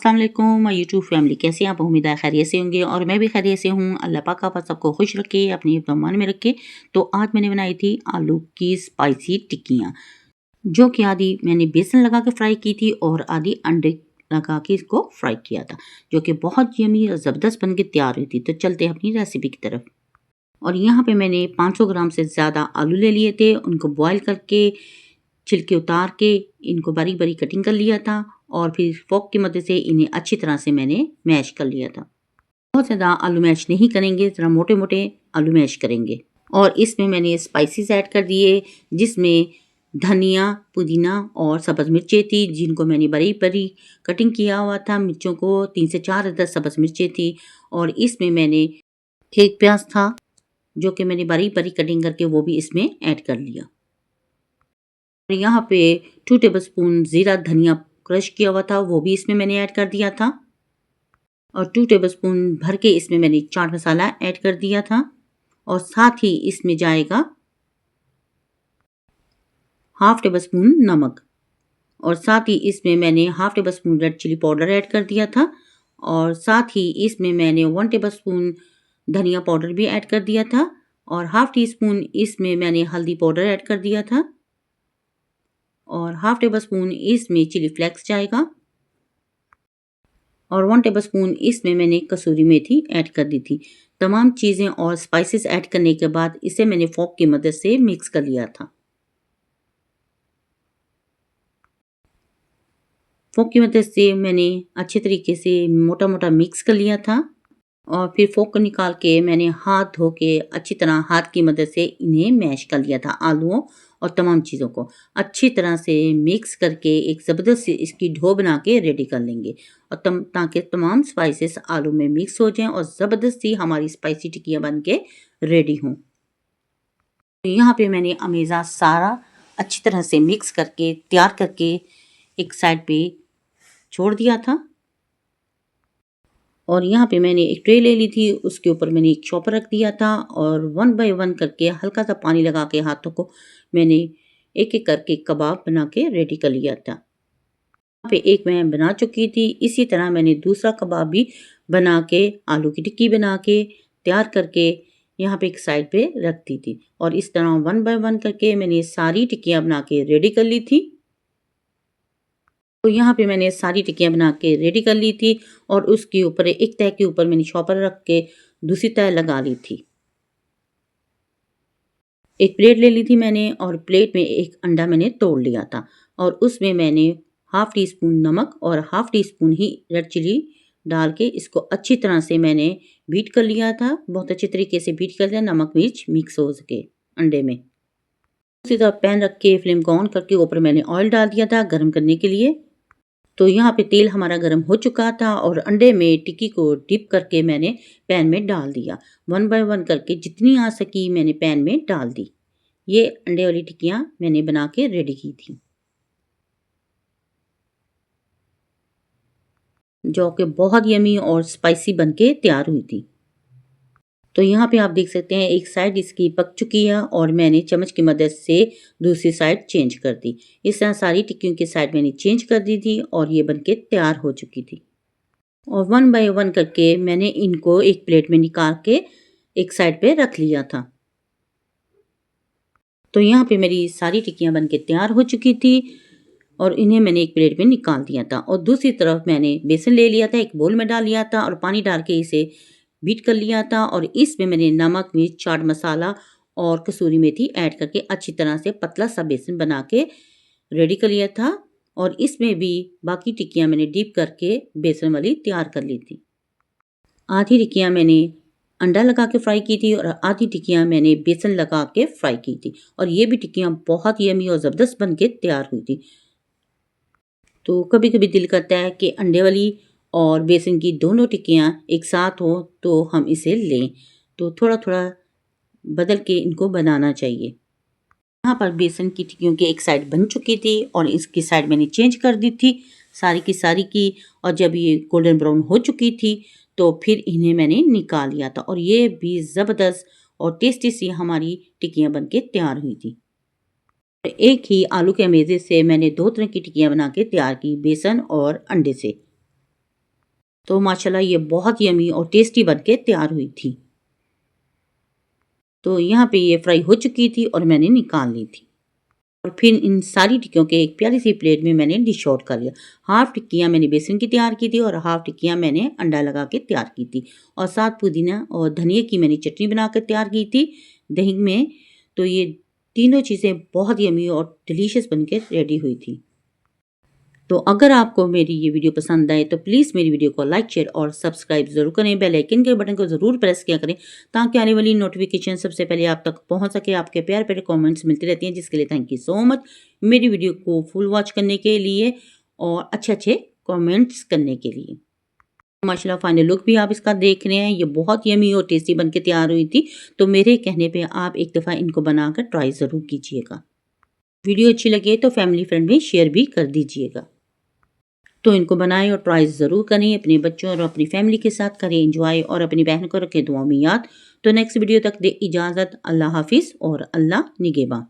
अस्सलाम वालेकुम my YouTube family, कैसे हैं आप? उम्मीद है खैरियत से होंगे और मैं भी खैरियत से हूँ। अल्लाह पाक आप सबको खुश रखे, अपनी मान में रखे। तो आज मैंने बनाई थी आलू की स्पाइसी टिक्कियाँ, जो कि आधी मैंने बेसन लगा के फ्राई की थी और आधी अंडे लगा के इसको फ्राई किया था, जो कि बहुत यमी और ज़बरदस्त बन के तैयार हुई थी। तो चलते हैं अपनी रेसिपी की तरफ। और यहाँ पे मैंने 500 ग्राम से ज़्यादा आलू ले लिए थे, उनको बॉयल करके छिलके उतार के इनको बारीक बारीक कटिंग कर लिया था और फिर फोक की मदद से इन्हें अच्छी तरह से मैंने मैश कर लिया था। बहुत ज़्यादा आलू मैश नहीं करेंगे, ज़रा मोटे मोटे आलू मैश करेंगे। और इसमें मैंने स्पाइसेस ऐड कर दिए, जिसमें धनिया, पुदीना और सब्ज़ मिर्चें थी, जिनको मैंने बारीक बारीक कटिंग किया हुआ था। मिर्चों को 3 से 4 अदद सब्ज़ मिर्चें थी और इसमें मैंने एक प्याज था, जो कि मैंने बारीक बारीक कटिंग करके वो भी इसमें ऐड कर लिया। और यहाँ पे 2 टेबलस्पून ज़ीरा धनिया क्रश किया हुआ था, वो भी इसमें मैंने ऐड कर दिया था। और 2 टेबलस्पून भर के इसमें मैंने चाट मसाला ऐड कर दिया था। और साथ ही इसमें जाएगा हाफ टेबलस्पून नमक। और साथ ही इसमें मैंने half tablespoon red chilli powder add कर दिया था। और साथ ही इसमें मैंने 1 टेबलस्पून धनिया पाउडर भी ऐड कर दिया था। और हाफ टी स्पून इसमें मैंने हल्दी पाउडर ऐड कर दिया था। और हाफ टेबलस्पून इसमें चिली फ्लेक्स जाएगा। और 1 टेबलस्पून इसमें मैंने कसूरी मेथी ऐड कर दी थी। तमाम चीज़ें और स्पाइसेस ऐड करने के बाद इसे मैंने फोक की मदद से मिक्स कर लिया था। फोक की मदद से मैंने अच्छे तरीके से मोटा मोटा मिक्स कर लिया था। और फिर फोक को निकाल के मैंने हाथ धो के अच्छी तरह हाथ की मदद से इन्हें मैश कर लिया था। आलूओं और तमाम चीज़ों को अच्छी तरह से मिक्स करके एक ज़बरदस्त सी इसकी डो बना के रेडी कर लेंगे। और ताकि तमाम स्पाइसेस आलू में मिक्स हो जाएं और ज़बरदस्त सी हमारी स्पाइसी टिक्कियाँ बन के रेडी हों। तो यहाँ पे मैंने अमेज़ा सारा अच्छी तरह से मिक्स करके तैयार करके एक साइड पे छोड़ दिया था। और यहाँ पे मैंने एक ट्रे ले ली थी, उसके ऊपर मैंने एक चॉपर रख दिया था और 1 बाय 1 करके हल्का सा पानी लगा के हाथों को मैंने एक एक करके कबाब बना के रेडी कर लिया था। यहाँ पे एक मैं बना चुकी थी, इसी तरह मैंने दूसरा कबाब भी बना के आलू की टिक्की बना के तैयार करके यहाँ पे एक साइड पे रख दी थी। और इस तरह 1 बाय 1 करके मैंने सारी टिक्कियाँ बना के रेडी कर ली थी। तो यहाँ पे मैंने सारी टिक्कियाँ बना के रेडी कर ली थी और उसके ऊपर एक तह के ऊपर मैंने चॉपर रख के दूसरी तह लगा ली थी। एक प्लेट ले ली थी मैंने और प्लेट में एक अंडा मैंने तोड़ लिया था और उसमें मैंने हाफ टी स्पून नमक और हाफ टी स्पून ही रेड चिली डाल के इसको अच्छी तरह से मैंने बीट कर लिया था। बहुत अच्छे तरीके से बीट कर लिया, नमक मिर्च मिक्स हो सके अंडे में। उसी तरह पैन रख के फ्लेम को ऑन करके ऊपर मैंने ऑयल डाल दिया था गर्म करने के लिए। तो यहाँ पे तेल हमारा गर्म हो चुका था और अंडे में टिक्की को डिप करके मैंने पैन में डाल दिया। 1 बाय 1 करके जितनी आ सकी मैंने पैन में डाल दी। ये अंडे वाली टिक्कियाँ मैंने बना के रेडी की थी, जो कि बहुत यमी और स्पाइसी बन के तैयार हुई थी। तो यहाँ पे आप देख सकते हैं एक साइड इसकी पक चुकी है और मैंने चम्मच की मदद से दूसरी साइड चेंज कर दी। इस तरह सारी टिक्कियों की साइड मैंने चेंज कर दी थी और ये बन के तैयार हो चुकी थी। और 1 बाय 1 करके मैंने इनको एक प्लेट में निकाल के एक साइड पे रख लिया था। तो यहाँ पे मेरी सारी टिक्कियाँ बन के तैयार हो चुकी थी और इन्हें मैंने एक प्लेट में निकाल दिया था। और दूसरी तरफ मैंने बेसन ले लिया था, एक बोल में डाल लिया था और पानी डाल के इसे बीट कर लिया था। और इसमें मैंने नमक मिर्च चाट मसाला और कसूरी मेथी ऐड करके अच्छी तरह से पतला सा बेसन बना के रेडी कर लिया था। और इसमें भी बाकी टिक्कियाँ मैंने डीप करके बेसन वाली तैयार कर ली थी। आधी टिक्कियाँ मैंने अंडा लगा के फ्राई की थी और आधी टिक्कियाँ मैंने बेसन लगा के फ्राई की थी। और ये भी टिक्कियाँ बहुत यमी और ज़बरदस्त बन के तैयार हुई थी। तो कभी कभी दिल करता है कि अंडे वाली और बेसन की दोनों टिक्कियाँ एक साथ हो तो हम इसे लें, तो थोड़ा थोड़ा बदल के इनको बनाना चाहिए। यहाँ पर बेसन की टिक्कियों की एक साइड बन चुकी थी और इसकी साइड मैंने चेंज कर दी थी सारी की। और जब ये गोल्डन ब्राउन हो चुकी थी तो फिर इन्हें मैंने निकाल लिया था और ये भी ज़बरदस्त और टेस्टी सी हमारी टिक्कियाँ बन के तैयार हुई थी। एक ही आलू के मेज़े से मैंने 2 तरह की टिक्कियाँ बना के तैयार की, बेसन और अंडे से। तो माशाल्लाह ये बहुत यमी और टेस्टी बनके तैयार हुई थी। तो यहाँ पे ये फ्राई हो चुकी थी और मैंने निकाल ली थी और फिर इन सारी टिक्कियों के एक प्यारी सी प्लेट में मैंने डिश आउट कर लिया। हाफ टिक्कियाँ मैंने बेसन की तैयार की थी और हाफ टिक्कियाँ मैंने अंडा लगा के तैयार की थी और साथ पुदीना और धनिया की मैंने चटनी बना कर तैयार की थी दही में। तो ये तीनों चीज़ें बहुत यमी और डिलीशियस बन के रेडी हुई थी। तो अगर आपको मेरी ये वीडियो पसंद आए तो प्लीज़ मेरी वीडियो को लाइक शेयर और सब्सक्राइब ज़रूर करें। बेल आइकन के बटन को ज़रूर प्रेस किया करें ताकि आने वाली नोटिफिकेशन सबसे पहले आप तक पहुंच सके। आपके प्यारे प्यारे कमेंट्स मिलती रहती हैं जिसके लिए थैंक यू सो मच मेरी वीडियो को फुल वॉच करने के लिए और अच्छे अच्छे कमेंट्स करने के लिए। माशाल्लाह फाइनल लुक भी आप इसका देख रहे हैं। ये बहुत यमी और टेस्टी बन के तैयार हुई थी। तो मेरे कहने पर आप एक दफ़ा इनको बनाकर ट्राई ज़रूर कीजिएगा। वीडियो अच्छी लगे तो फैमिली फ्रेंड में शेयर भी कर दीजिएगा। तो इनको बनाएं और ट्राई ज़रूर करें। अपने बच्चों और अपनी फैमिली के साथ करें एंजॉय और अपनी बहन को रखें दुआ में याद। तो नेक्स्ट वीडियो तक दे इजाज़त। अल्लाह हाफिज़ और अल्लाह निगहबान।